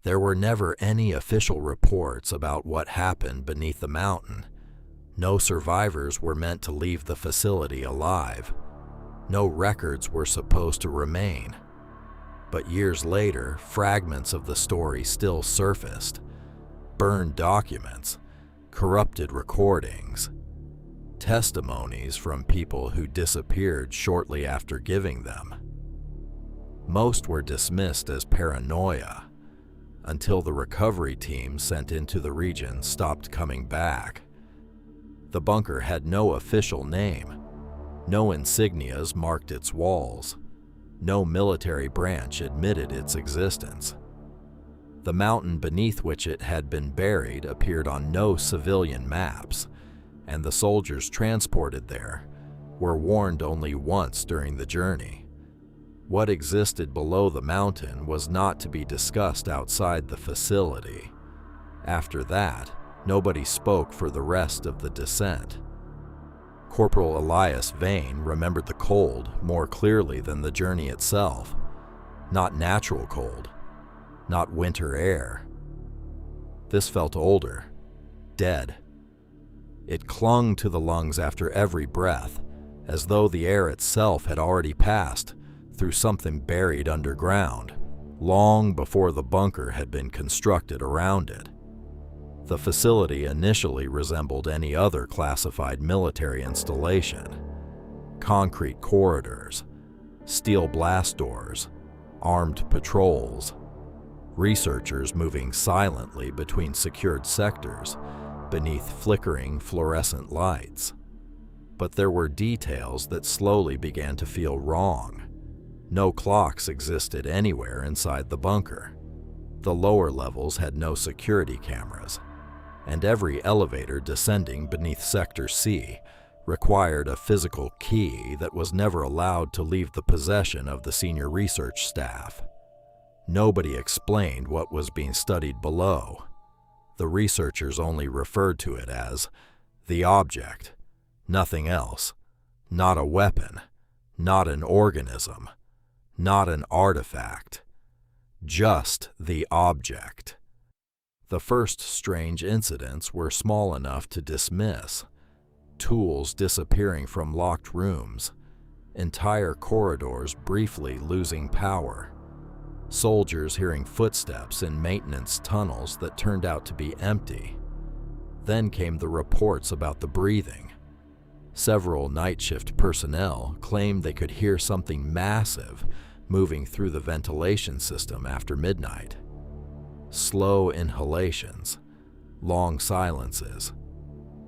There were never any official reports about what happened beneath the mountain. No survivors were meant to leave the facility alive. No records were supposed to remain. But years later, fragments of the story still surfaced. Burned documents, corrupted recordings, testimonies from people who disappeared shortly after giving them. Most were dismissed as paranoia, until the recovery team sent into the region stopped coming back. The bunker had no official name. No insignias marked its walls. No military branch admitted its existence. The mountain beneath which it had been buried appeared on no civilian maps, and the soldiers transported there were warned only once during the journey. What existed below the mountain was not to be discussed outside the facility. After that, nobody spoke for the rest of the descent. Corporal Elias Vane remembered the cold more clearly than the journey itself. Not natural cold, not winter air. This felt older, dead. It clung to the lungs after every breath, as though the air itself had already passed through something buried underground, long before the bunker had been constructed around it. The facility initially resembled any other classified military installation. Concrete corridors, steel blast doors, armed patrols, researchers moving silently between secured sectors beneath flickering fluorescent lights. But there were details that slowly began to feel wrong. No clocks existed anywhere inside the bunker. The lower levels had no security cameras, and every elevator descending beneath Sector C required a physical key that was never allowed to leave the possession of the senior research staff. Nobody explained what was being studied below. The researchers only referred to it as the object, nothing else, not a weapon, not an organism, not an artifact, just the object. The first strange incidents were small enough to dismiss. Tools disappearing from locked rooms, entire corridors briefly losing power, soldiers hearing footsteps in maintenance tunnels that turned out to be empty. Then came the reports about the breathing. Several night shift personnel claimed they could hear something massive moving through the ventilation system after midnight. Slow inhalations, long silences,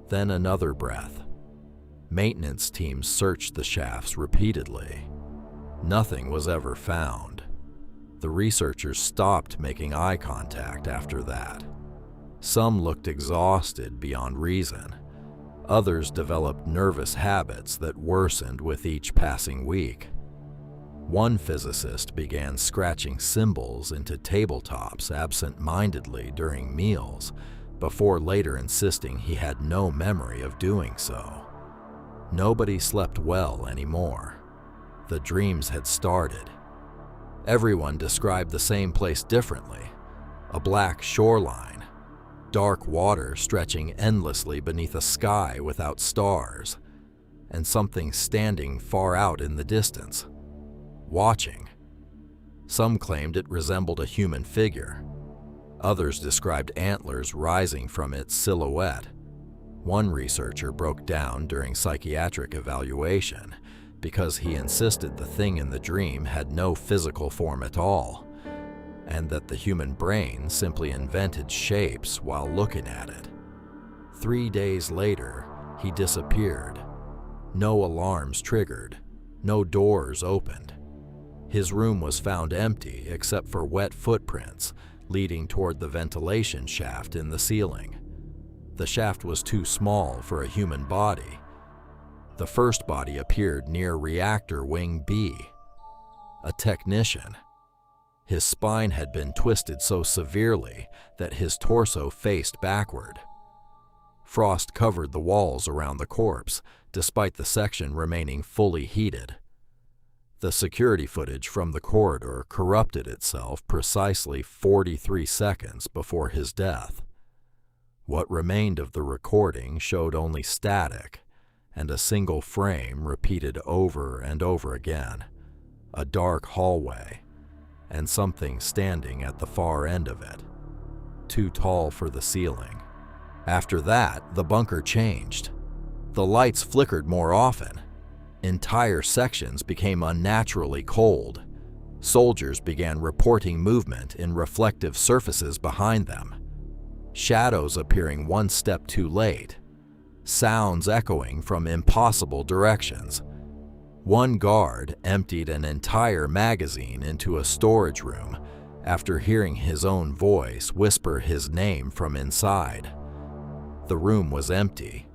then another breath. Maintenance teams searched the shafts repeatedly. Nothing was ever found. The researchers stopped making eye contact after that. Some looked exhausted beyond reason. Others developed nervous habits that worsened with each passing week. One physicist began scratching symbols into tabletops absent-mindedly during meals, before later insisting he had no memory of doing so. Nobody slept well anymore. The dreams had started. Everyone described the same place differently: a black shoreline, dark water stretching endlessly beneath a sky without stars, and something standing far out in the distance, watching. Some claimed it resembled a human figure. Others described antlers rising from its silhouette. One researcher broke down during psychiatric evaluation because he insisted the thing in the dream had no physical form at all, and that the human brain simply invented shapes while looking at it. 3 days later, he disappeared. No alarms triggered, no doors opened. His room was found empty except for wet footprints leading toward the ventilation shaft in the ceiling. The shaft was too small for a human body. The first body appeared near Reactor Wing B. A technician. His spine had been twisted so severely that his torso faced backward. Frost covered the walls around the corpse, despite the section remaining fully heated. The security footage from the corridor corrupted itself precisely 43 seconds before his death. What remained of the recording showed only static and a single frame repeated over and over again, a dark hallway, and something standing at the far end of it, too tall for the ceiling. After that, the bunker changed. The lights flickered more often. Entire sections became unnaturally cold. Soldiers began reporting movement in reflective surfaces behind them, shadows appearing one step too late, sounds echoing from impossible directions. One guard emptied an entire magazine into a storage room after hearing his own voice whisper his name from inside. The room was empty.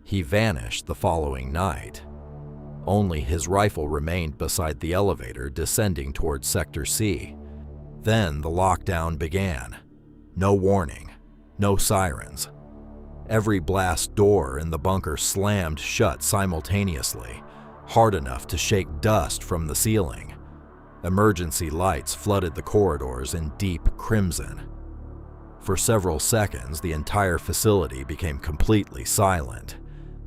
He vanished the following night. Only his rifle remained beside the elevator descending towards Sector C. Then the lockdown began. No warning, no sirens. Every blast door in the bunker slammed shut simultaneously, hard enough to shake dust from the ceiling. Emergency lights flooded the corridors in deep crimson. For several seconds, the entire facility became completely silent.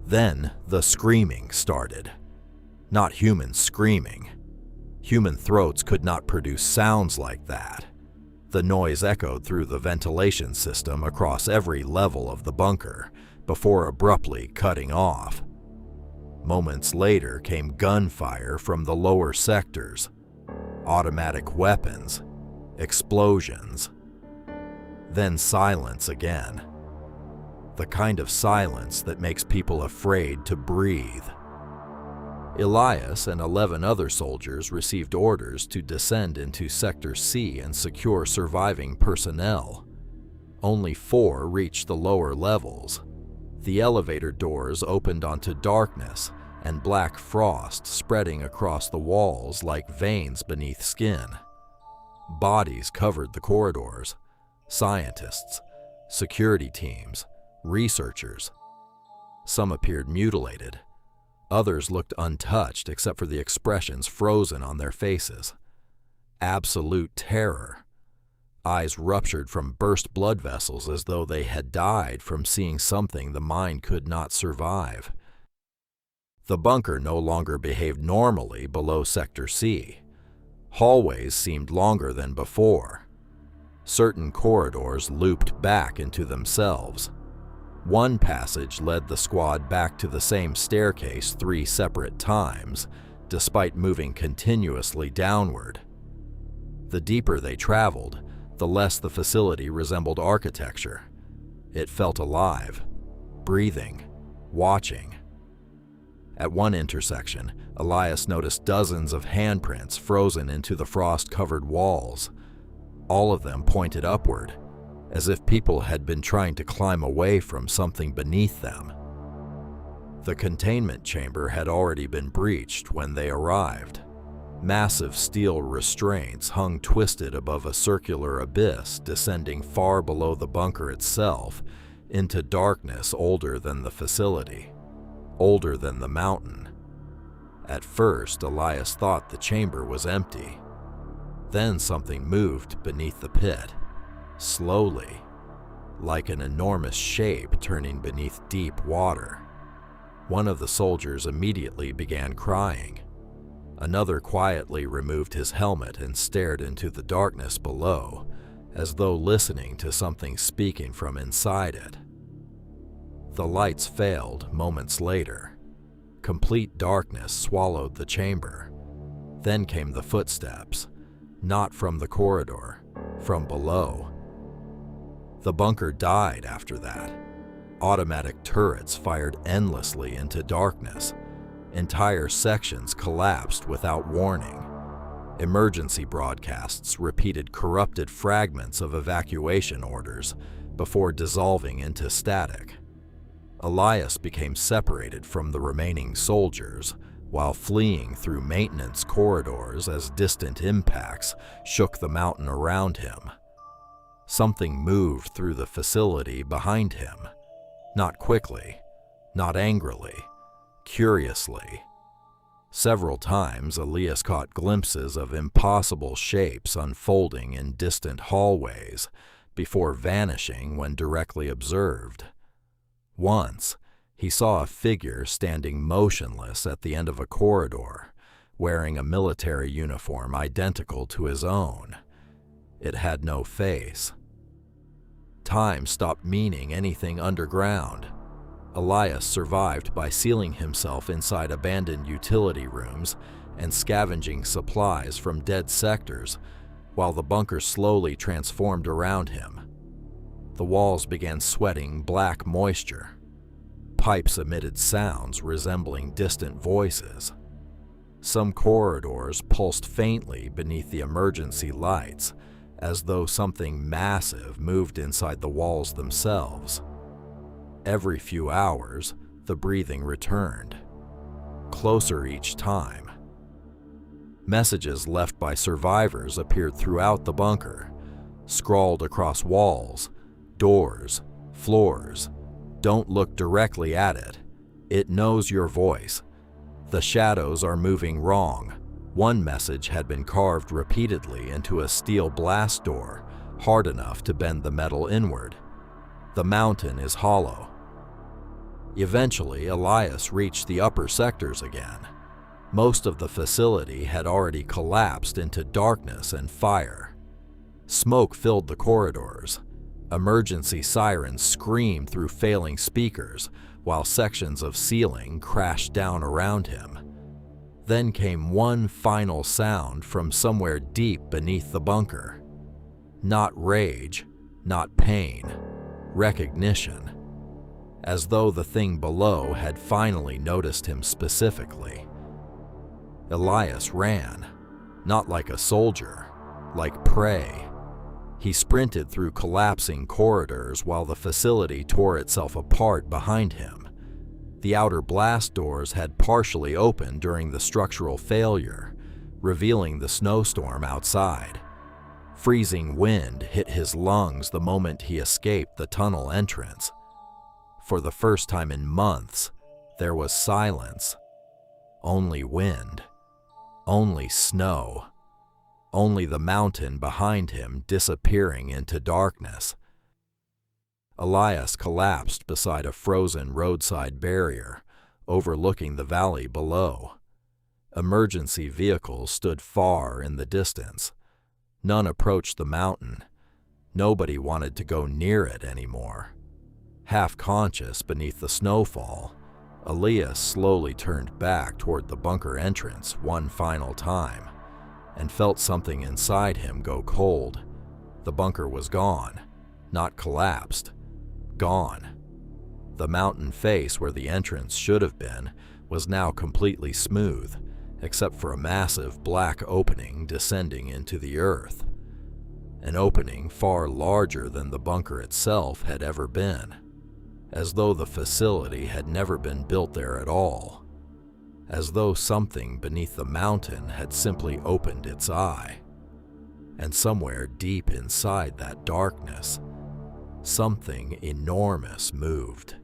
Then the screaming started. Not human screaming. Human throats could not produce sounds like that. The noise echoed through the ventilation system across every level of the bunker before abruptly cutting off. Moments later came gunfire from the lower sectors, automatic weapons, explosions. Then silence again. The kind of silence that makes people afraid to breathe. Elias and 11 other soldiers received orders to descend into Sector C and secure surviving personnel. Only 4 reached the lower levels. The elevator doors opened onto darkness and black frost spreading across the walls like veins beneath skin. Bodies covered the corridors. Scientists, security teams, researchers. Some appeared mutilated. Others looked untouched except for the expressions frozen on their faces. Absolute terror. Eyes ruptured from burst blood vessels as though they had died from seeing something the mind could not survive. The bunker no longer behaved normally below Sector C. Hallways seemed longer than before. Certain corridors looped back into themselves. One passage led the squad back to the same staircase 3 separate times, despite moving continuously downward. The deeper they traveled, the less the facility resembled architecture. It felt alive, breathing, watching. At one intersection, Elias noticed dozens of handprints frozen into the frost-covered walls. All of them pointed upward, as if people had been trying to climb away from something beneath them. The containment chamber had already been breached when they arrived. Massive steel restraints hung twisted above a circular abyss descending far below the bunker itself into darkness older than the facility, older than the mountain. At first, Elias thought the chamber was empty. Then something moved beneath the pit, slowly, like an enormous shape turning beneath deep water. One of the soldiers immediately began crying. Another quietly removed his helmet and stared into the darkness below, as though listening to something speaking from inside it. The lights failed moments later. Complete darkness swallowed the chamber. Then came the footsteps, not from the corridor, from below. The bunker died after that. Automatic turrets fired endlessly into darkness. Entire sections collapsed without warning. Emergency broadcasts repeated corrupted fragments of evacuation orders before dissolving into static. Elias became separated from the remaining soldiers while fleeing through maintenance corridors as distant impacts shook the mountain around him. Something moved through the facility behind him, not quickly, not angrily, curiously. Several times, Elias caught glimpses of impossible shapes unfolding in distant hallways before vanishing when directly observed. Once, he saw a figure standing motionless at the end of a corridor, wearing a military uniform identical to his own. It had no face. Time stopped meaning anything underground. Elias survived by sealing himself inside abandoned utility rooms and scavenging supplies from dead sectors, while the bunker slowly transformed around him. The walls began sweating black moisture. Pipes emitted sounds resembling distant voices. Some corridors pulsed faintly beneath the emergency lights, as though something massive moved inside the walls themselves. Every few hours, the breathing returned, closer each time. Messages left by survivors appeared throughout the bunker, scrawled across walls, doors, floors. Don't look directly at it. It knows your voice. The shadows are moving wrong. One message had been carved repeatedly into a steel blast door, hard enough to bend the metal inward. The mountain is hollow. Eventually, Elias reached the upper sectors again. Most of the facility had already collapsed into darkness and fire. Smoke filled the corridors. Emergency sirens screamed through failing speakers, while sections of ceiling crashed down around him. Then came one final sound from somewhere deep beneath the bunker. Not rage, not pain, recognition. As though the thing below had finally noticed him specifically. Elias ran, not like a soldier, like prey. He sprinted through collapsing corridors while the facility tore itself apart behind him. The outer blast doors had partially opened during the structural failure, revealing the snowstorm outside. Freezing wind hit his lungs the moment he escaped the tunnel entrance. For the first time in months, there was silence. Only wind. Only snow. Only the mountain behind him disappearing into darkness. Elias collapsed beside a frozen roadside barrier, overlooking the valley below. Emergency vehicles stood far in the distance. None approached the mountain. Nobody wanted to go near it anymore. Half conscious beneath the snowfall, Elias slowly turned back toward the bunker entrance one final time, and felt something inside him go cold. The bunker was gone, not collapsed. Gone. The mountain face where the entrance should have been was now completely smooth, except for a massive black opening descending into the earth. An opening far larger than the bunker itself had ever been, as though the facility had never been built there at all, as though something beneath the mountain had simply opened its eye. And somewhere deep inside that darkness, something enormous moved.